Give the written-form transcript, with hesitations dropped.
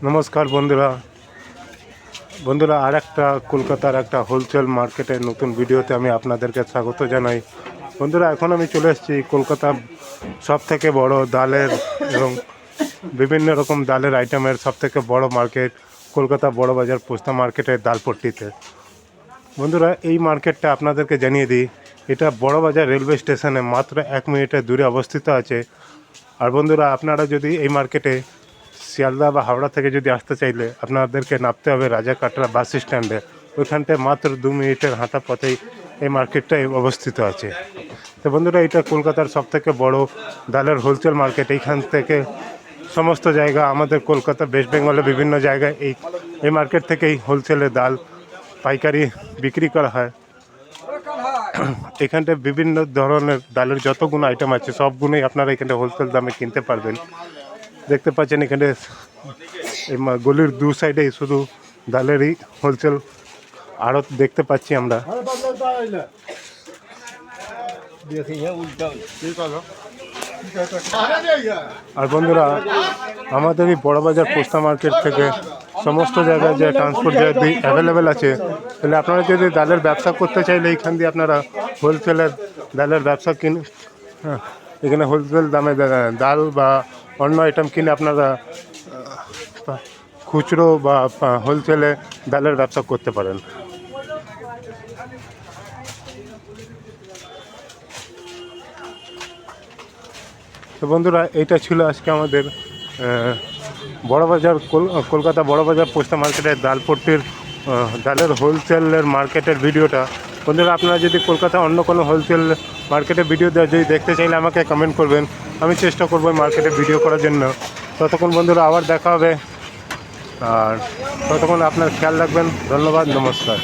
নমস্কার বন্ধুরা বন্ধুরা আর একটা কলকাতার একটা হোলসেল মার্কেটের নতুন ভিডিওতে আমি আপনাদেরকে স্বাগত জানাই। বন্ধুরা এখন আমি চলে এসেছি কলকাতার সবথেকে বড় ডালের এবং বিভিন্ন রকম ডালের আইটেমের সবথেকে বড় মার্কেট কলকাতা বড় বাজার পোস্তা মার্কেটের ডালপট্টিতে। বন্ধুরা এই মার্কেটটা আপনাদেরকে জানিয়ে দিই, এটা বড় বাজার রেলওয়ে স্টেশনে মাত্র 1 মিনিটের দূরে অবস্থিত আছে। আর বন্ধুরা আপনারা যদি এই মার্কেটে শিয়ালদা বা হাওড়া থেকে যদি আসতে চাইলে আপনাদেরকে নামতে হবে রাজাকাটরা বাস স্ট্যান্ডে। ওইখানটায় মাত্র 2 মিনিটের হাঁটা পথেই এই মার্কেটটাই অবস্থিত আছে। তো বন্ধুরা এটা কলকাতার সবথেকে বড় ডালের হোলসেল মার্কেট। এইখান থেকে সমস্ত জায়গা আমাদের কলকাতা ওয়েস্ট বেঙ্গলের বিভিন্ন জায়গায় এই মার্কেট থেকেই হোলসেলে ডাল পাইকারি বিক্রি করা হয়। এখানটায় বিভিন্ন ধরনের ডালের যতগুলো আইটেম আছে সবগুলোই আপনারা এখানে হোলসেল দামে কিনতে পারবেন। দেখতে পাচ্ছেন এখানে এই গলির দু সাইডে শুধু ডালেরই হোলসেল আড়ত দেখতে পাচ্ছি আমরা। আর বন্ধুরা আমাদের এই বড়বাজার পোস্তা মার্কেট থেকে সমস্ত জায়গায় যে ট্রান্সপোর্ট যদি অ্যাভেলেবেল আছে, তাহলে আপনারা যদি ডালের ব্যবসা করতে চাইলে এইখান দিয়ে আপনারা হোলসেলের ডালের ব্যবসা এখানে হোলসেল দামে ডাল বা অন্য আইটেম কিনে আপনারা খুচরো বা হোলসেলে ডালের ব্যবসা করতে পারেন। তো বন্ধুরা এইটা ছিল আজকে আমাদের বড়বাজার কলকাতা বড়বাজার পোস্তা মার্কেটের ডালপট্টির ডালের হোলসেলের মার্কেটের ভিডিওটা। বন্ধুরা আপনারা যদি কলকাতা অন্য কোনো হোলসেল মার্কেটের ভিডিও যদি দেখতে চাইলে আমাকে কমেন্ট করবেন, আমি চেষ্টা করবো মার্কেটের ভিডিও করার জন্য। ততক্ষণ বন্ধুরা আবার দেখা হবে, আর ততক্ষণ আপনার খেয়াল রাখবেন। ধন্যবাদ, নমস্কার।